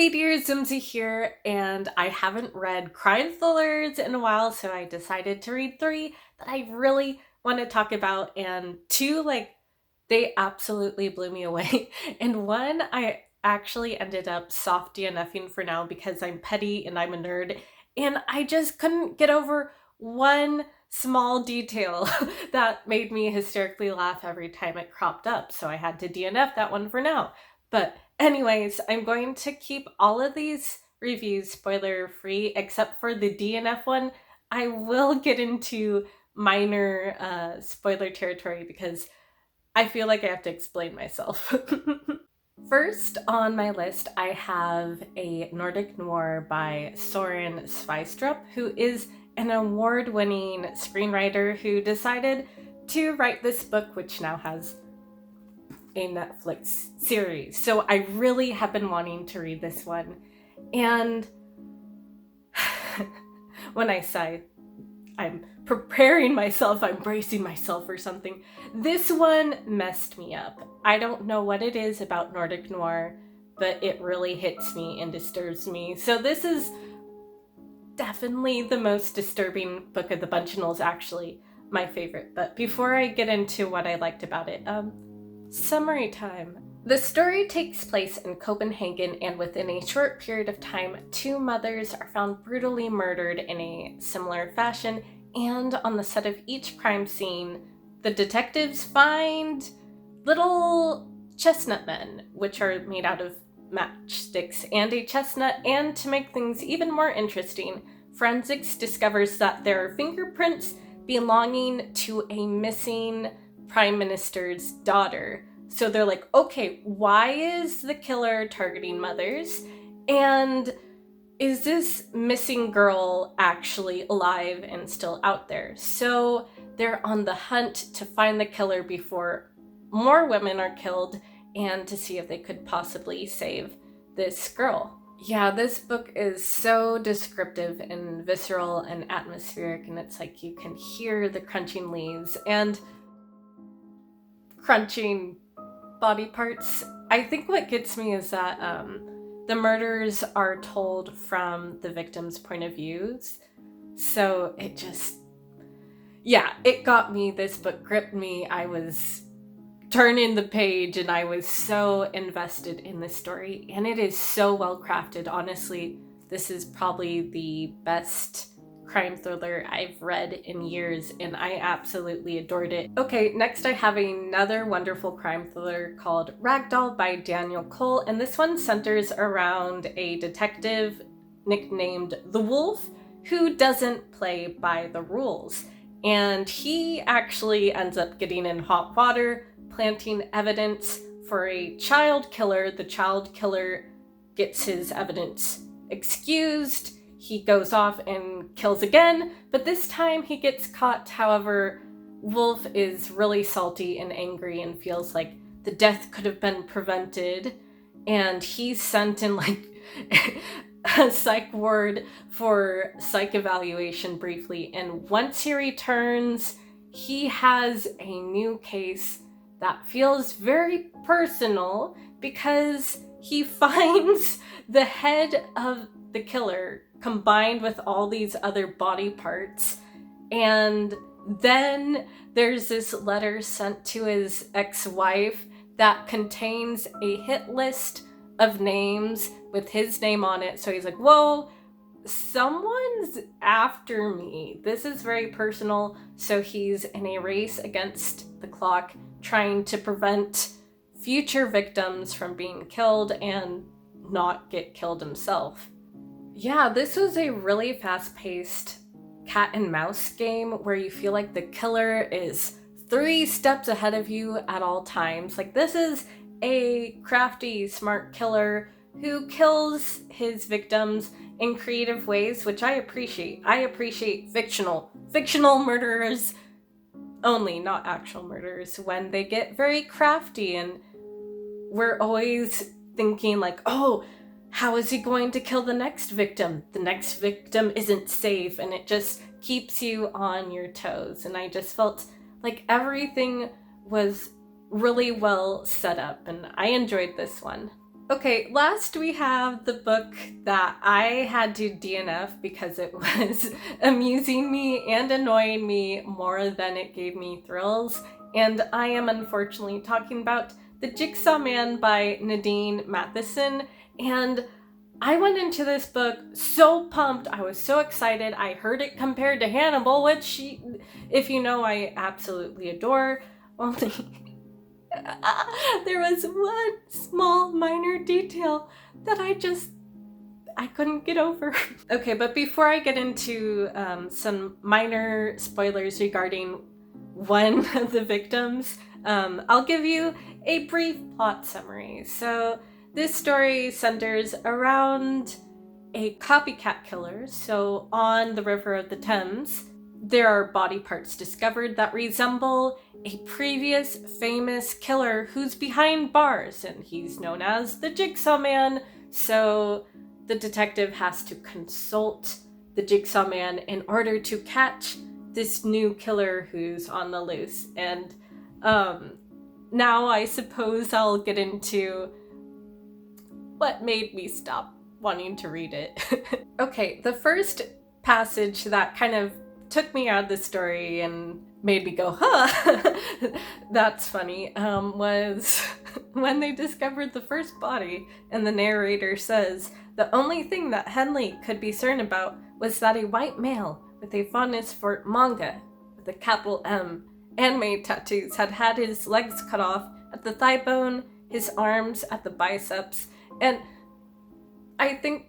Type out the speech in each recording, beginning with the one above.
Hey dear, Zimzy here, and I haven't read crime thrillers in a while, so I decided to read three that I really want to talk about, and two, they absolutely blew me away. And one I actually ended up soft DNFing for now because I'm petty and I'm a nerd, and I just couldn't get over one small detail that made me hysterically laugh every time it cropped up, so I had to DNF that one for now. But anyways, I'm going to keep all of these reviews spoiler free except for the DNF one. I will get into minor spoiler territory because I feel like I have to explain myself. First on my list, I have a Nordic noir by Soren Sveistrup, who is an award-winning screenwriter who decided to write this book, which now has a Netflix series. So I really have been wanting to read this one. And when I say I'm preparing myself, I'm bracing myself or something, this one messed me up. I don't know what it is about Nordic noir, but it really hits me and disturbs me. So this is definitely the most disturbing book of the bunch, and is actually my favorite. But before I get into what I liked about it, summary time. The story takes place in Copenhagen, and within a short period of time, two mothers are found brutally murdered in a similar fashion, and on the set of each crime scene, the detectives find little chestnut men, which are made out of matchsticks and a chestnut, and to make things even more interesting, forensics discovers that there are fingerprints belonging to a missing prime minister's daughter. So they're like, okay, why is the killer targeting mothers? And is this missing girl actually alive and still out there? So they're on the hunt to find the killer before more women are killed and to see if they could possibly save this girl. Yeah, this book is so descriptive and visceral and atmospheric, and it's like you can hear the crunching leaves and crunching body parts. I think what gets me is that the murders are told from the victim's point of views. So it just, yeah, it got me. This book gripped me. I was turning the page and I was so invested in this story. And it is so well crafted. Honestly, this is probably the best crime thriller I've read in years, and I absolutely adored it. Okay, next I have another wonderful crime thriller called Ragdoll by Daniel Cole, and this one centers around a detective nicknamed the Wolf who doesn't play by the rules. And he actually ends up getting in hot water, planting evidence for a child killer. The child killer gets his evidence excused. He goes off and kills again, but this time he gets caught. However, Wolf is really salty and angry and feels like the death could have been prevented, and he's sent in a psych ward for psych evaluation briefly, and once he returns, he has a new case that feels very personal because he finds the head of the killer combined with all these other body parts. And then there's this letter sent to his ex-wife that contains a hit list of names with his name on it. So he's like, whoa, someone's after me. This is very personal. So he's in a race against the clock, trying to prevent future victims from being killed and not get killed himself. Yeah, this was a really fast-paced cat and mouse game where you feel like the killer is 3 steps ahead of you at all times. Like, this is a crafty, smart killer who kills his victims in creative ways, which I appreciate. I appreciate fictional murderers only, not actual murderers, when they get very crafty, and we're always thinking like, oh, how is he going to kill the next victim? The next victim isn't safe, and it just keeps you on your toes. And I just felt like everything was really well set up, and I enjoyed this one. Okay, last we have the book that I had to DNF because it was amusing me and annoying me more than it gave me thrills. And I am unfortunately talking about The Jigsaw Man by Nadine Matheson. And I went into this book so pumped. I was so excited. I heard it compared to Hannibal, which, if you know, I absolutely adore. Only there was one small minor detail that I couldn't get over. Okay, but before I get into some minor spoilers regarding one of the victims, I'll give you a brief plot summary. So this story centers around a copycat killer. So on the River of the Thames, there are body parts discovered that resemble a previous famous killer who's behind bars, and he's known as the Jigsaw Man. So the detective has to consult the Jigsaw Man in order to catch this new killer who's on the loose. And now I suppose I'll get into what made me stop wanting to read it. Okay, the first passage that kind of took me out of the story and made me go, huh, that's funny, was when they discovered the first body, and the narrator says, the only thing that Henley could be certain about was that a white male with a fondness for manga, with a capital M, anime tattoos, had had his legs cut off at the thigh bone, his arms at the biceps, and I think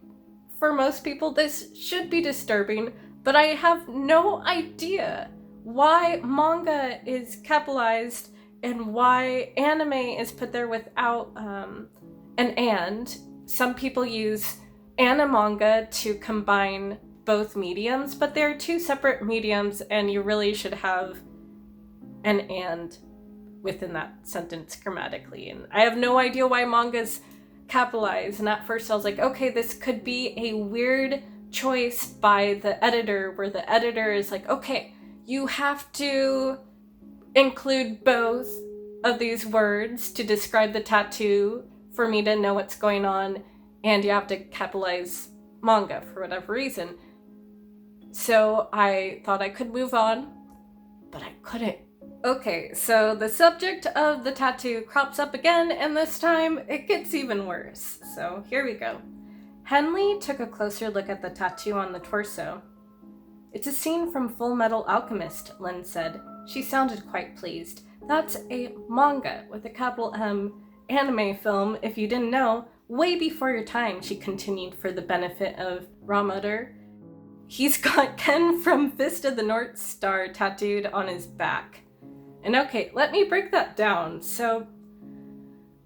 for most people this should be disturbing, but I have no idea why manga is capitalized and why anime is put there without an and. Some people use animanga to combine both mediums, but they're two separate mediums and you really should have an and within that sentence grammatically. And I have no idea why manga's capitalized, and at first I was like, okay, this could be a weird choice by the editor, where the editor is like, okay, you have to include both of these words to describe the tattoo for me to know what's going on, and you have to capitalize manga for whatever reason. So I thought I could move on, but I couldn't. Okay, so the subject of the tattoo crops up again, and this time it gets even worse. So here we go. Henley took a closer look at the tattoo on the torso. It's a scene from Full Metal Alchemist, Lynn said. She sounded quite pleased. That's a manga with a capital M, anime film, if you didn't know, way before your time, she continued for the benefit of Ramoder. He's got Ken from Fist of the North Star tattooed on his back. And okay, let me break that down. So,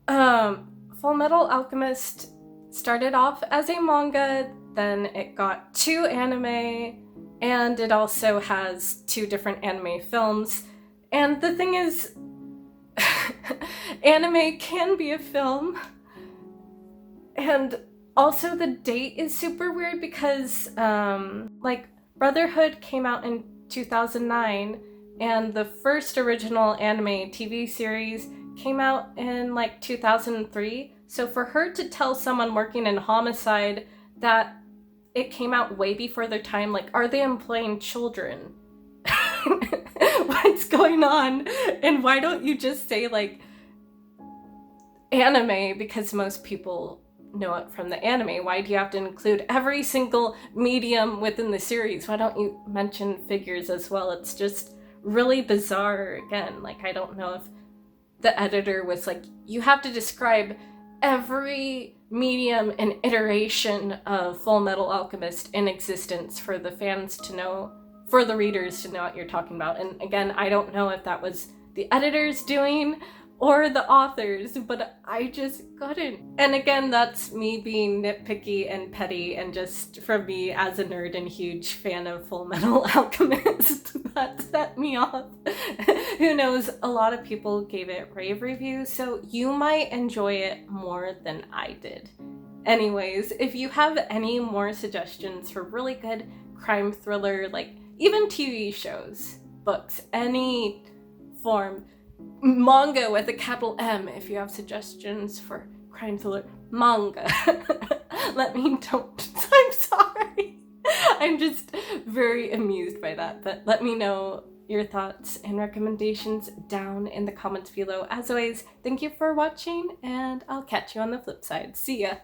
Full Metal Alchemist started off as a manga, then it got 2 anime, and it also has 2 different anime films. And the thing is, anime can be a film, and also the date is super weird because, like, Brotherhood came out in 2009, and the first original anime TV series came out in, like, 2003. So for her to tell someone working in homicide that it came out way before their time, like, are they employing children? What's going on? And why don't you just say, like, anime, because most people know it from the anime? Why do you have to include every single medium within the series? Why don't you mention figures as well? It's just really bizarre. Again, like, I don't know if the editor was like, you have to describe every medium and iteration of Full Metal Alchemist in existence for the fans to know, for the readers to know what you're talking about. And again, I don't know if that was the editors doing or the authors, but I just couldn't. And again, that's me being nitpicky and petty, and just from me as a nerd and huge fan of Full Metal Alchemist, that set me off. Who knows, a lot of people gave it rave reviews, so you might enjoy it more than I did. Anyways, if you have any more suggestions for really good crime thriller, like even TV shows, books, any form, manga with a capital M, if you have suggestions for crime thriller, manga. Let me don't. I'm sorry. I'm just very amused by that, but let me know your thoughts and recommendations down in the comments below. As always, thank you for watching, and I'll catch you on the flip side. See ya!